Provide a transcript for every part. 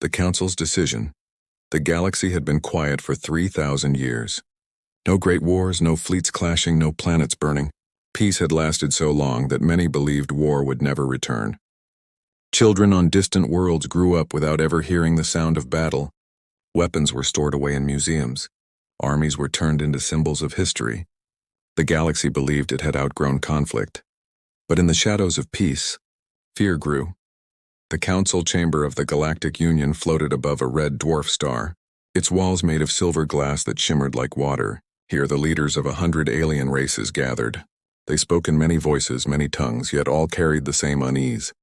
The Council's decision. The galaxy had been quiet for 3,000 years. No great wars, no fleets clashing, no planets burning. Peace had lasted so long that many believed war would never return. Children on distant worlds grew up without ever hearing the sound of battle. Weapons were stored away in museums. Armies were turned into symbols of history. The galaxy believed it had outgrown conflict. But in the shadows of peace, fear grew. The council chamber of the Galactic Union floated above a red dwarf star, its walls made of silver glass that shimmered like water. Here the leaders of 100 alien races gathered. They spoke in many voices, many tongues, yet all carried the same unease.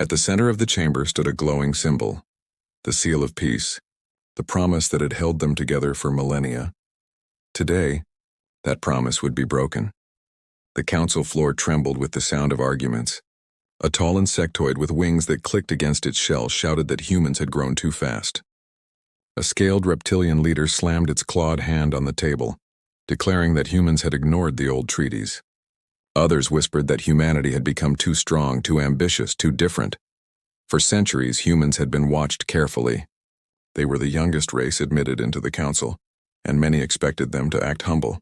At the center of the chamber stood a glowing symbol, the seal of peace, the promise that had held them together for millennia. Today, that promise would be broken. The council floor trembled with the sound of arguments. A tall insectoid with wings that clicked against its shell shouted that humans had grown too fast. A scaled reptilian leader slammed its clawed hand on the table, declaring that humans had ignored the old treaties. Others whispered that humanity had become too strong, too ambitious, too different. For centuries, humans had been watched carefully. They were the youngest race admitted into the council, and many expected them to act humble.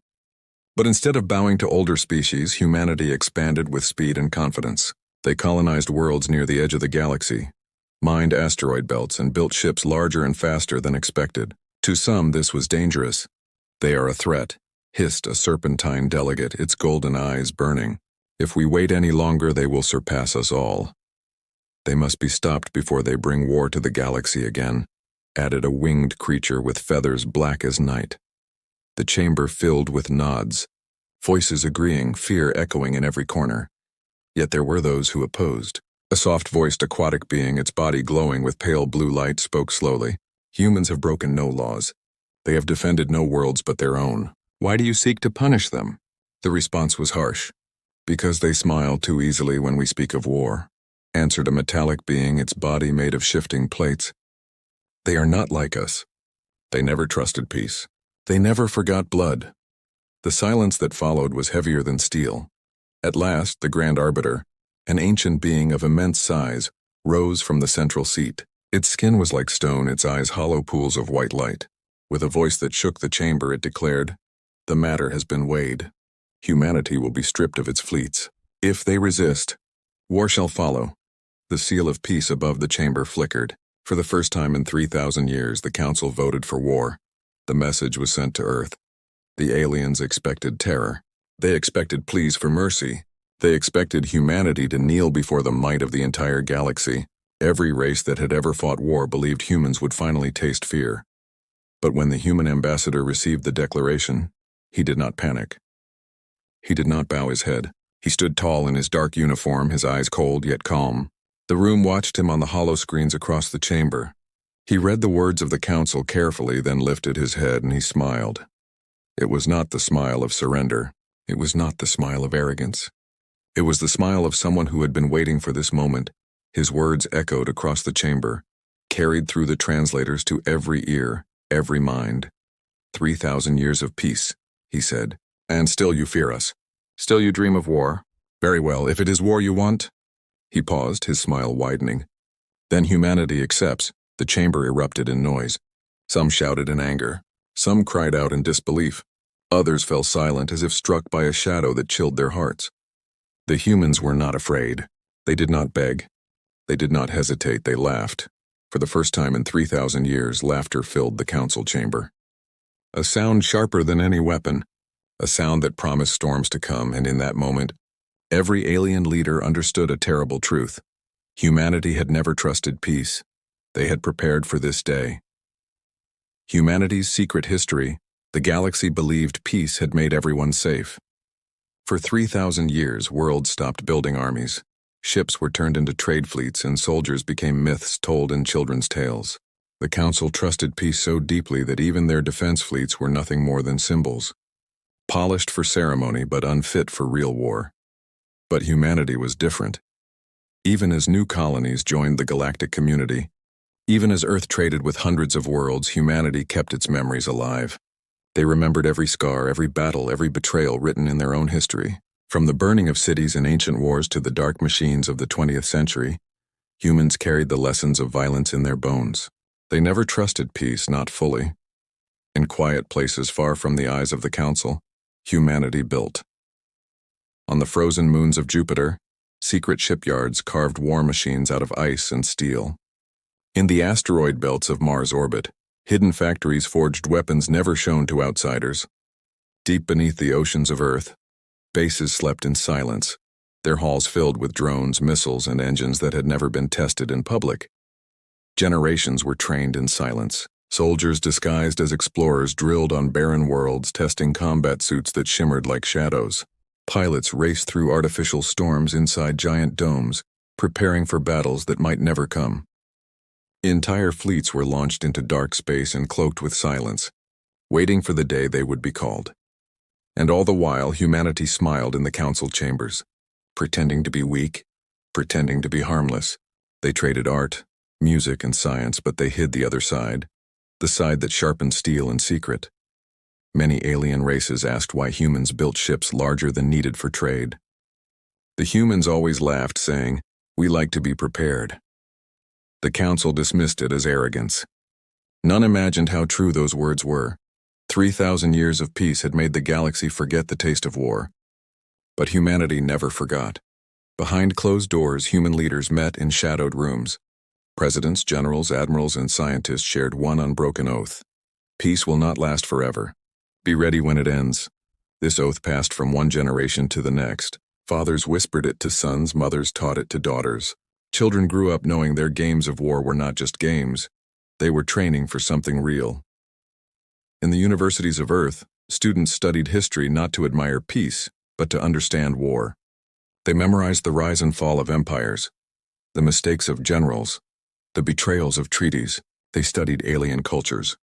But instead of bowing to older species, humanity expanded with speed and confidence. They colonized worlds near the edge of the galaxy, mined asteroid belts, and built ships larger and faster than expected. To some, this was dangerous. They are a threat, hissed a serpentine delegate, its golden eyes burning. If we wait any longer, they will surpass us all. They must be stopped before they bring war to the galaxy again, added a winged creature with feathers black as night. The chamber filled with nods, voices agreeing, fear echoing in every corner. Yet there were those who opposed. A soft-voiced aquatic being, its body glowing with pale blue light, spoke slowly. Humans have broken no laws. They have defended no worlds but their own. Why do you seek to punish them? The response was harsh. Because they smile too easily when we speak of war, answered a metallic being, its body made of shifting plates. They are not like us. They never trusted peace. They never forgot blood. The silence that followed was heavier than steel. At last, the Grand Arbiter, an ancient being of immense size, rose from the central seat. Its skin was like stone, its eyes hollow pools of white light. With a voice that shook the chamber, it declared, "The matter has been weighed. Humanity will be stripped of its fleets. If they resist, war shall follow." The seal of peace above the chamber flickered. For the first time in 3,000 years, the council voted for war. The message was sent to Earth. The aliens expected terror. They expected pleas for mercy. They expected humanity to kneel before the might of the entire galaxy. Every race that had ever fought war believed humans would finally taste fear. But when the human ambassador received the declaration, he did not panic. He did not bow his head. He stood tall in his dark uniform, his eyes cold yet calm. The room watched him on the hollow screens across the chamber. He read the words of the council carefully, then lifted his head and he smiled. It was not the smile of surrender. It was not the smile of arrogance. It was the smile of someone who had been waiting for this moment. His words echoed across the chamber, carried through the translators to every ear, every mind. 3,000 years of peace, he said. And still you fear us. Still you dream of war. Very well, if it is war you want. He paused, his smile widening. Then humanity accepts. The chamber erupted in noise. Some shouted in anger. Some cried out in disbelief. Others fell silent as if struck by a shadow that chilled their hearts. The humans were not afraid. They did not beg. They did not hesitate. They laughed. For the first time in 3,000 years, laughter filled the council chamber. A sound sharper than any weapon. A sound that promised storms to come, and in that moment, every alien leader understood a terrible truth. Humanity had never trusted peace. They had prepared for this day. Humanity's secret history. The galaxy believed peace had made everyone safe. For 3,000 years, worlds stopped building armies. Ships were turned into trade fleets and soldiers became myths told in children's tales. The council trusted peace so deeply that even their defense fleets were nothing more than symbols. Polished for ceremony but unfit for real war. But humanity was different. Even as new colonies joined the galactic community, even as Earth traded with hundreds of worlds, humanity kept its memories alive. They remembered every scar, every battle, every betrayal written in their own history. From the burning of cities in ancient wars to the dark machines of the 20th century, humans carried the lessons of violence in their bones. They never trusted peace, not fully. In quiet places far from the eyes of the Council, humanity built. On the frozen moons of Jupiter, secret shipyards carved war machines out of ice and steel. In the asteroid belts of Mars' orbit, hidden factories forged weapons never shown to outsiders. Deep beneath the oceans of Earth, bases slept in silence, their halls filled with drones, missiles, and engines that had never been tested in public. Generations were trained in silence. Soldiers disguised as explorers drilled on barren worlds, testing combat suits that shimmered like shadows. Pilots raced through artificial storms inside giant domes, preparing for battles that might never come. Entire fleets were launched into dark space and cloaked with silence, waiting for the day they would be called. And all the while, humanity smiled in the council chambers, pretending to be weak, pretending to be harmless. They traded art, music, and science, but they hid the other side, the side that sharpened steel in secret. Many alien races asked why humans built ships larger than needed for trade. The humans always laughed, saying, "We like to be prepared." The council dismissed it as arrogance. None imagined how true those words were. 3,000 years of peace had made the galaxy forget the taste of war. But humanity never forgot. Behind closed doors, human leaders met in shadowed rooms. Presidents, generals, admirals, and scientists shared one unbroken oath. Peace will not last forever. Be ready when it ends. This oath passed from one generation to the next. Fathers whispered it to sons, mothers taught it to daughters. Children grew up knowing their games of war were not just games. They were training for something real. In the universities of Earth, students studied history not to admire peace, but to understand war. They memorized the rise and fall of empires, the mistakes of generals, the betrayals of treaties. They studied alien cultures,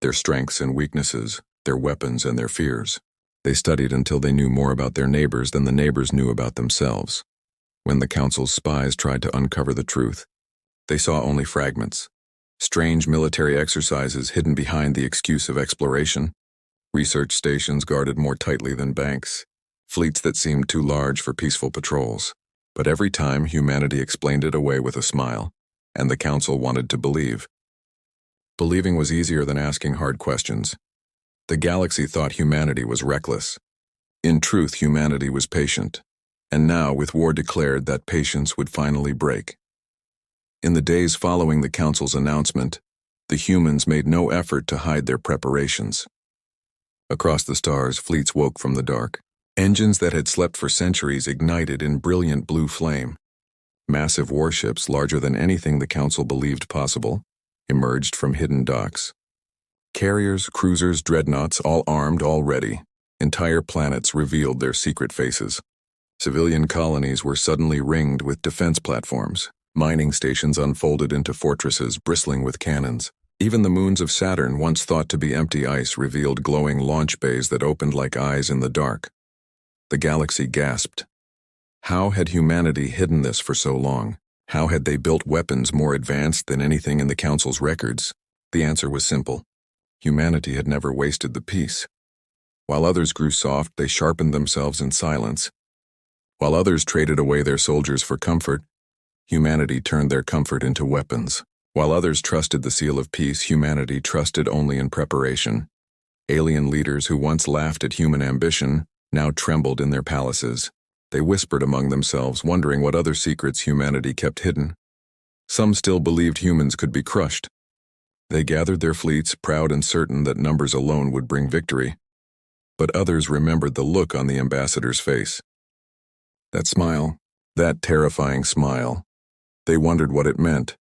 their strengths and weaknesses, their weapons and their fears. They studied until they knew more about their neighbors than the neighbors knew about themselves. When the Council's spies tried to uncover the truth, they saw only fragments. Strange military exercises hidden behind the excuse of exploration. Research stations guarded more tightly than banks. Fleets that seemed too large for peaceful patrols. But every time, humanity explained it away with a smile, and the Council wanted to believe. Believing was easier than asking hard questions. The galaxy thought humanity was reckless. In truth, humanity was patient. And now, with war declared, that patience would finally break. In the days following the Council's announcement, the humans made no effort to hide their preparations. Across the stars, fleets woke from the dark. Engines that had slept for centuries ignited in brilliant blue flame. Massive warships, larger than anything the Council believed possible, emerged from hidden docks. Carriers, cruisers, dreadnoughts, all armed, all ready. Entire planets revealed their secret faces. Civilian colonies were suddenly ringed with defense platforms. Mining stations unfolded into fortresses bristling with cannons. Even the moons of Saturn, once thought to be empty ice, revealed glowing launch bays that opened like eyes in the dark. The galaxy gasped. How had humanity hidden this for so long? How had they built weapons more advanced than anything in the Council's records? The answer was simple. Humanity had never wasted the peace. While others grew soft, they sharpened themselves in silence. While others traded away their soldiers for comfort, humanity turned their comfort into weapons. While others trusted the seal of peace, humanity trusted only in preparation. Alien leaders who once laughed at human ambition now trembled in their palaces. They whispered among themselves, wondering what other secrets humanity kept hidden. Some still believed humans could be crushed. They gathered their fleets, proud and certain that numbers alone would bring victory. But others remembered the look on the ambassador's face. That smile, that terrifying smile. They wondered what it meant,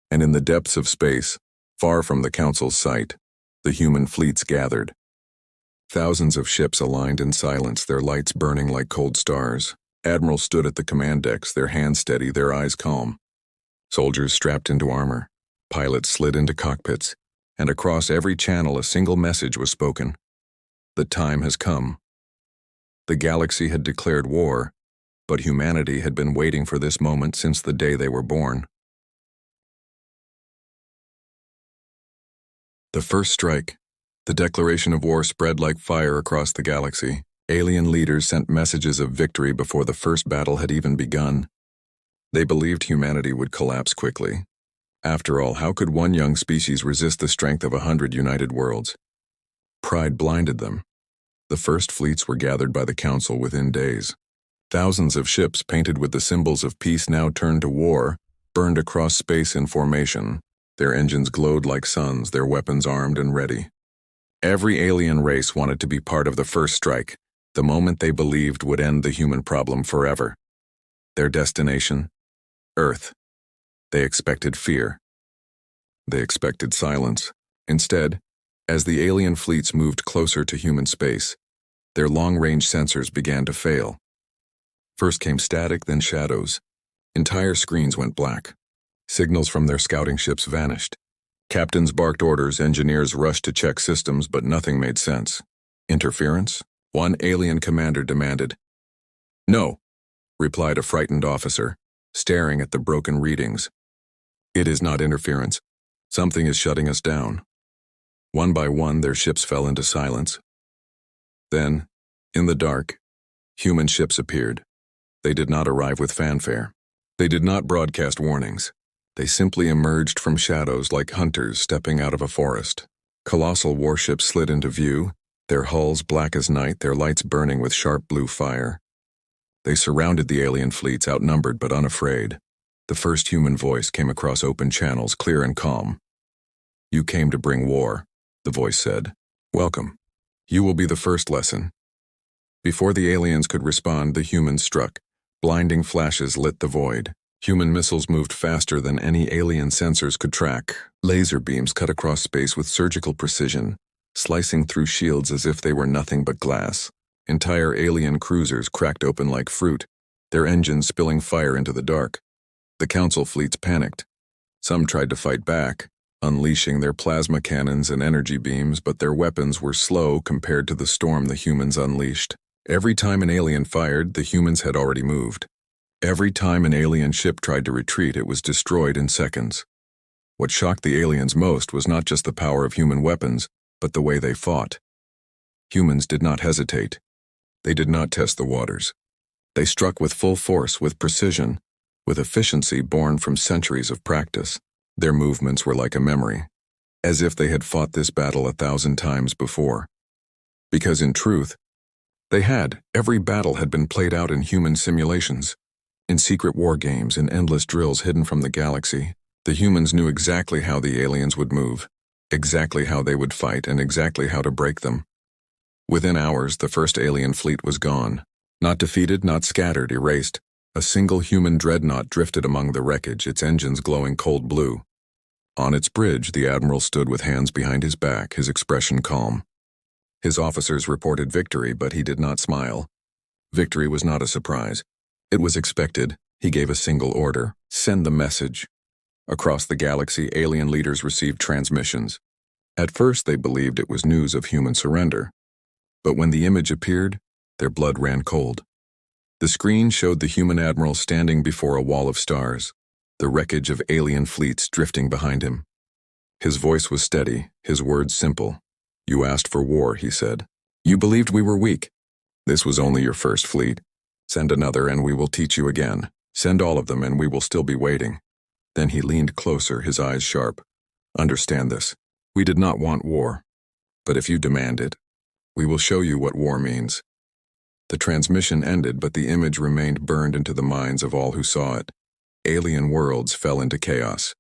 and in the depths of space, far from the Council's sight, the human fleets gathered. Thousands of ships aligned in silence, their lights burning like cold stars. Admirals stood at the command decks, their hands steady, their eyes calm. Soldiers strapped into armor. Pilots slid into cockpits, and across every channel a single message was spoken. The time has come. The galaxy had declared war, but humanity had been waiting for this moment since the day they were born. The first strike. The declaration of war spread like fire across the galaxy. Alien leaders sent messages of victory before the first battle had even begun. They believed humanity would collapse quickly. After all, how could one young species resist the strength of 100 united worlds? Pride blinded them. The first fleets were gathered by the Council within days. Thousands of ships painted with the symbols of peace now turned to war, burned across space in formation. Their engines glowed like suns, their weapons armed and ready. Every alien race wanted to be part of the first strike, the moment they believed would end the human problem forever. Their destination? Earth. They expected fear. They expected silence. Instead, as the alien fleets moved closer to human space, their long-range sensors began to fail. First came static, then shadows. Entire screens went black. Signals from their scouting ships vanished. Captains barked orders, engineers rushed to check systems, but nothing made sense. Interference? One alien commander demanded. "No," replied a frightened officer, staring at the broken readings. "It is not interference. Something is shutting us down." One by one, their ships fell into silence. Then, in the dark, human ships appeared. They did not arrive with fanfare. They did not broadcast warnings. They simply emerged from shadows like hunters stepping out of a forest. Colossal warships slid into view, their hulls black as night, their lights burning with sharp blue fire. They surrounded the alien fleets, outnumbered but unafraid. The first human voice came across open channels, clear and calm. "You came to bring war," the voice said. "Welcome. You will be the first lesson." Before the aliens could respond, the humans struck. Blinding flashes lit the void. Human missiles moved faster than any alien sensors could track. Laser beams cut across space with surgical precision, slicing through shields as if they were nothing but glass. Entire alien cruisers cracked open like fruit, their engines spilling fire into the dark. The Council fleets panicked. Some tried to fight back, unleashing their plasma cannons and energy beams, but their weapons were slow compared to the storm the humans unleashed. Every time an alien fired, the humans had already moved. Every time an alien ship tried to retreat, it was destroyed in seconds. What shocked the aliens most was not just the power of human weapons, but the way they fought. Humans did not hesitate. They did not test the waters. They struck with full force, with precision, with efficiency born from centuries of practice. Their movements were like a memory, as if they had fought this battle 1,000 times before. Because in truth, they had. Every battle had been played out in human simulations. In secret war games, in endless drills hidden from the galaxy, the humans knew exactly how the aliens would move, exactly how they would fight, and exactly how to break them. Within hours, the first alien fleet was gone. Not defeated, not scattered, erased. A single human dreadnought drifted among the wreckage, its engines glowing cold blue. On its bridge, the admiral stood with hands behind his back, his expression calm. His officers reported victory, but he did not smile. Victory was not a surprise. It was expected. He gave a single order: send the message. Across the galaxy, alien leaders received transmissions. At first, they believed it was news of human surrender. But when the image appeared, their blood ran cold. The screen showed the human admiral standing before a wall of stars, the wreckage of alien fleets drifting behind him. His voice was steady, his words simple. "You asked for war," he said. "You believed we were weak. This was only your first fleet. Send another and we will teach you again. Send all of them and we will still be waiting." Then he leaned closer, his eyes sharp. "Understand this. We did not want war. But if you demand it, we will show you what war means." The transmission ended, but the image remained burned into the minds of all who saw it. Alien worlds fell into chaos.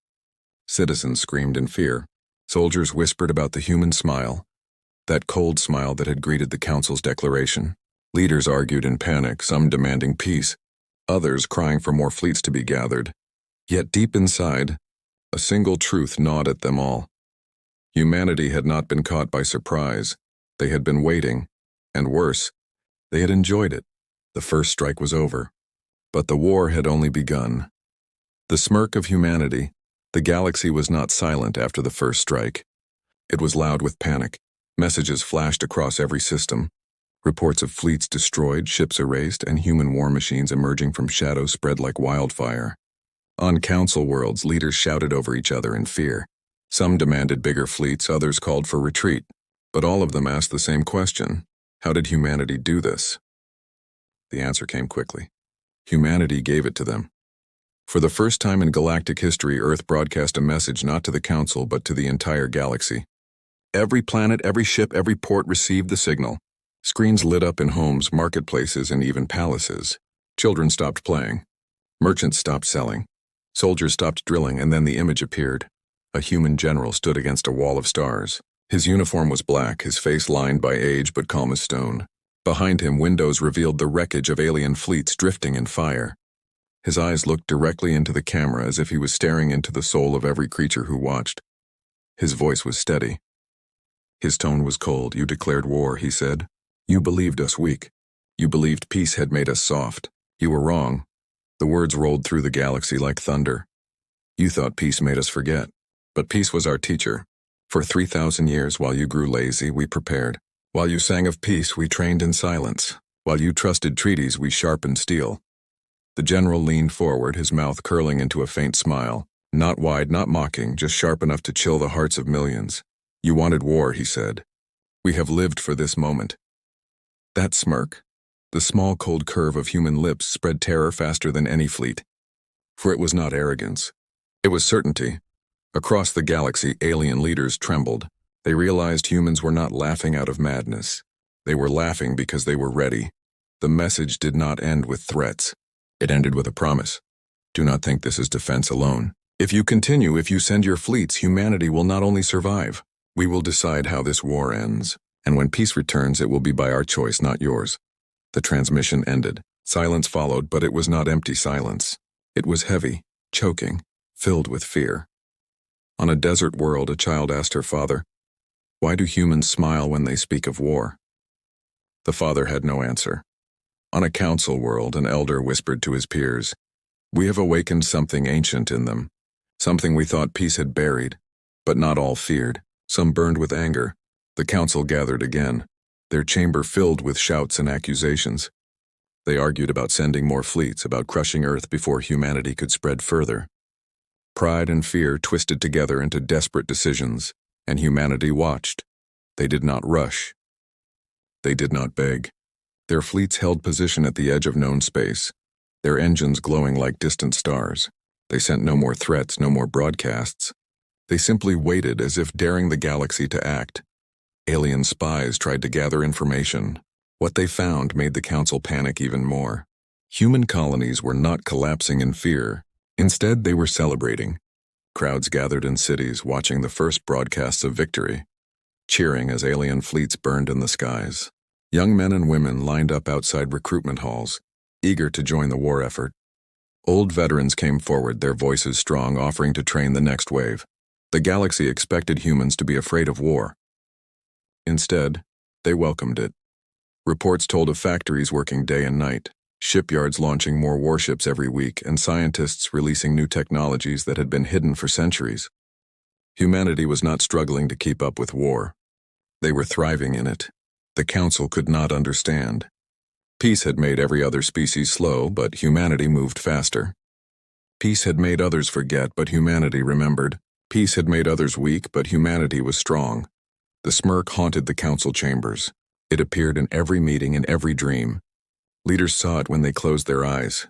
Citizens screamed in fear. Soldiers whispered about the human smile, that cold smile that had greeted the Council's declaration. Leaders argued in panic, some demanding peace, others crying for more fleets to be gathered. Yet deep inside, a single truth gnawed at them all. Humanity had not been caught by surprise. They had been waiting, and worse, they had enjoyed it. The first strike was over, but the war had only begun. The smirk of humanity, the galaxy was not silent after the first strike. It was loud with panic. Messages flashed across every system. Reports of fleets destroyed, ships erased, and human war machines emerging from shadows spread like wildfire. On Council worlds, leaders shouted over each other in fear. Some demanded bigger fleets, others called for retreat. But all of them asked the same question: how did humanity do this? The answer came quickly. Humanity gave it to them. For the first time in galactic history, Earth broadcast a message not to the Council but to the entire galaxy. Every planet, every ship, every port received the signal. Screens lit up in homes, marketplaces, and even palaces. Children stopped playing. Merchants stopped selling. Soldiers stopped drilling, and then the image appeared. A human general stood against a wall of stars. His uniform was black, his face lined by age but calm as stone. Behind him, windows revealed the wreckage of alien fleets drifting in fire. His eyes looked directly into the camera as if he was staring into the soul of every creature who watched. His voice was steady. His tone was cold. "You declared war," he said. "You believed us weak. You believed peace had made us soft. You were wrong." The words rolled through the galaxy like thunder. "You thought peace made us forget. But peace was our teacher. For 3,000 years, while you grew lazy, we prepared. While you sang of peace, we trained in silence. While you trusted treaties, we sharpened steel." The general leaned forward, his mouth curling into a faint smile. Not wide, not mocking, just sharp enough to chill the hearts of millions. "You wanted war," he said. "We have lived for this moment." That smirk, the small cold curve of human lips, spread terror faster than any fleet. For it was not arrogance. It was certainty. Across the galaxy, alien leaders trembled. They realized humans were not laughing out of madness. They were laughing because they were ready. The message did not end with threats. It ended with a promise. "Do not think this is defense alone. If you continue, if you send your fleets, humanity will not only survive. We will decide how this war ends. And when peace returns, it will be by our choice, not yours." The transmission ended. Silence followed, but it was not empty silence. It was heavy, choking, filled with fear. On a desert world, a child asked her father, "Why do humans smile when they speak of war?" The father had no answer. On a council world, an elder whispered to his peers, "We have awakened something ancient in them, something we thought peace had buried, but not all feared. Some burned with anger." The council gathered again, their chamber filled with shouts and accusations. They argued about sending more fleets, about crushing Earth before humanity could spread further. Pride and fear twisted together into desperate decisions, and humanity watched. They did not rush. They did not beg. Their fleets held position at the edge of known space, their engines glowing like distant stars. They sent no more threats, no more broadcasts. They simply waited as if daring the galaxy to act. Alien spies tried to gather information. What they found made the council panic even more. Human colonies were not collapsing in fear. Instead, they were celebrating. Crowds gathered in cities, watching the first broadcasts of victory, cheering as alien fleets burned in the skies. Young men and women lined up outside recruitment halls, eager to join the war effort. Old veterans came forward, their voices strong, offering to train the next wave. The galaxy expected humans to be afraid of war. Instead, they welcomed it. Reports told of factories working day and night, shipyards launching more warships every week, and scientists releasing new technologies that had been hidden for centuries. Humanity was not struggling to keep up with war. They were thriving in it. The Council could not understand. Peace had made every other species slow, but humanity moved faster. Peace had made others forget, but humanity remembered. Peace had made others weak, but humanity was strong. The smirk haunted the council chambers. It appeared in every meeting, in every dream. Leaders saw it when they closed their eyes.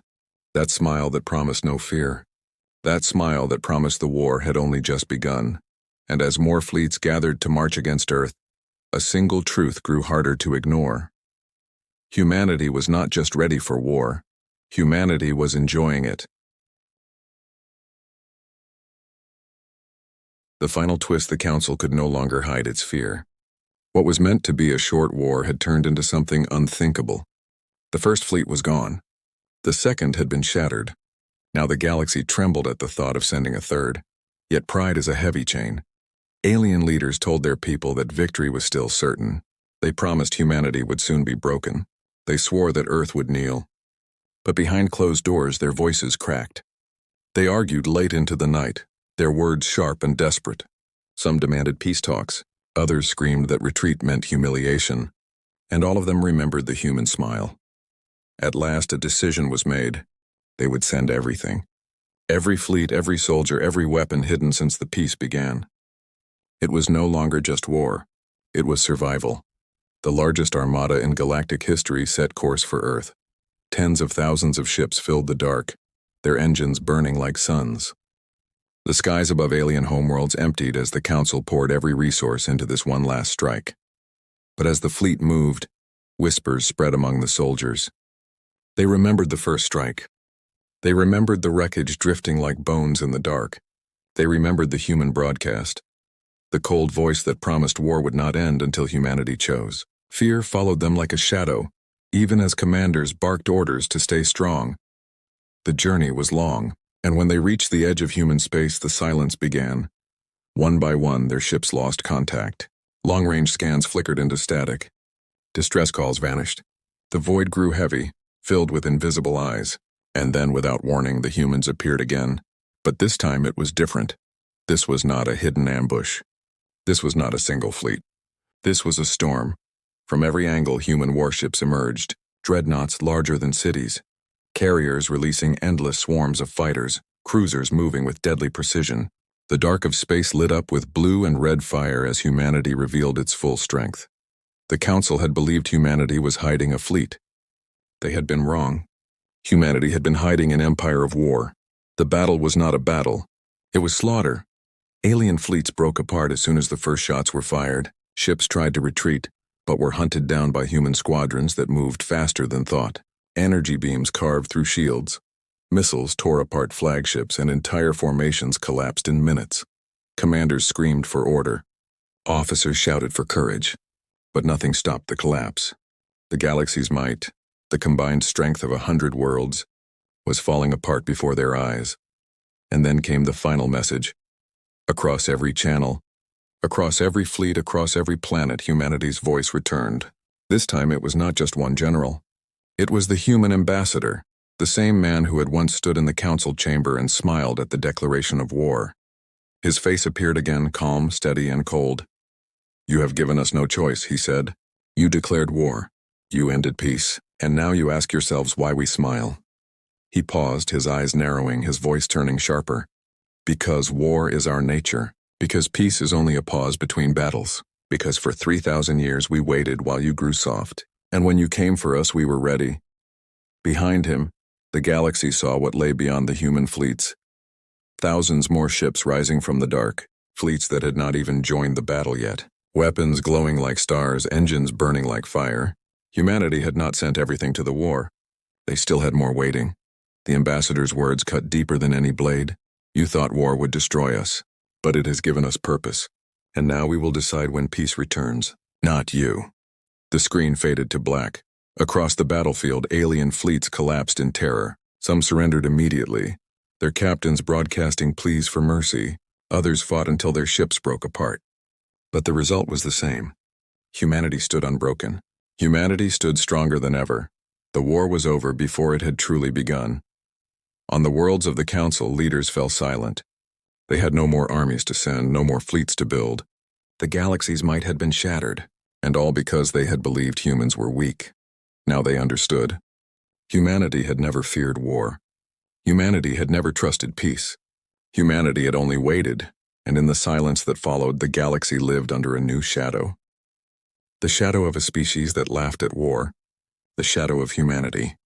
That smile that promised no fear. That smile that promised the war had only just begun. And as more fleets gathered to march against Earth, a single truth grew harder to ignore. Humanity was not just ready for war. Humanity was enjoying it. The final twist: the Council could no longer hide its fear. What was meant to be a short war had turned into something unthinkable. The first fleet was gone. The second had been shattered. Now the galaxy trembled at the thought of sending a third. Yet pride is a heavy chain. Alien leaders told their people that victory was still certain. They promised humanity would soon be broken. They swore that Earth would kneel. But behind closed doors, their voices cracked. They argued late into the night, their words sharp and desperate. Some demanded peace talks. Others screamed that retreat meant humiliation. And all of them remembered the human smile. At last, a decision was made. They would send everything. Every fleet, every soldier, every weapon hidden since the peace began. It was no longer just war. It was survival. The largest armada in galactic history set course for Earth. Tens of thousands of ships filled the dark. their engines burning like suns. The skies above alien homeworlds emptied as the Council poured every resource into this one last strike. But as the fleet moved, whispers spread among the soldiers. They remembered the first strike. They remembered the wreckage drifting like bones in the dark. They remembered the human broadcast, the cold voice that promised war would not end until humanity chose. Fear followed them like a shadow, even as commanders barked orders to stay strong. The journey was long, and when they reached the edge of human space, the silence began. One by one, their ships lost contact. Long-range scans flickered into static. Distress calls vanished. The void grew heavy, filled with invisible eyes. And then, without warning, the humans appeared again. But this time it was different. This was not a hidden ambush. This was not a single fleet. This was a storm. From every angle, human warships emerged, dreadnoughts larger than cities, carriers releasing endless swarms of fighters, cruisers moving with deadly precision. The dark of space lit up with blue and red fire as humanity revealed its full strength. The Council had believed humanity was hiding a fleet. They had been wrong. Humanity had been hiding an empire of war. The battle was not a battle. It was slaughter. Alien fleets broke apart as soon as the first shots were fired. Ships tried to retreat, but were hunted down by human squadrons that moved faster than thought. Energy beams carved through shields. Missiles tore apart flagships, and entire formations collapsed in minutes. Commanders screamed for order. Officers shouted for courage. But nothing stopped the collapse. The galaxy's might, the combined strength of 100 worlds, was falling apart before their eyes. And then came the final message. Across every channel, across every fleet, across every planet, humanity's voice returned. This time it was not just one general. It was the human ambassador, the same man who had once stood in the council chamber and smiled at the declaration of war. His face appeared again, calm, steady, and cold. "You have given us no choice," he said. "You declared war. You ended peace. And now you ask yourselves why we smile." He paused, his eyes narrowing, his voice turning sharper. "Because war is our nature. Because peace is only a pause between battles. Because for 3,000 years we waited while you grew soft. And when you came for us, we were ready." Behind him, the galaxy saw what lay beyond the human fleets. Thousands more ships rising from the dark, fleets that had not even joined the battle yet. Weapons glowing like stars, engines burning like fire. Humanity had not sent everything to the war. They still had more waiting. The ambassador's words cut deeper than any blade. "You thought war would destroy us, but it has given us purpose. And now we will decide when peace returns, not you." The screen faded to black. Across the battlefield, alien fleets collapsed in terror. Some surrendered immediately, their captains broadcasting pleas for mercy. Others fought until their ships broke apart. But the result was the same. Humanity stood unbroken. Humanity stood stronger than ever. The war was over before it had truly begun. On the worlds of the Council, leaders fell silent. They had no more armies to send, no more fleets to build. The galaxy's might had been shattered, and all because they had believed humans were weak. Now they understood. Humanity had never feared war. Humanity had never trusted peace. Humanity had only waited, and in the silence that followed, the galaxy lived under a new shadow. The shadow of a species that laughed at war. The shadow of humanity.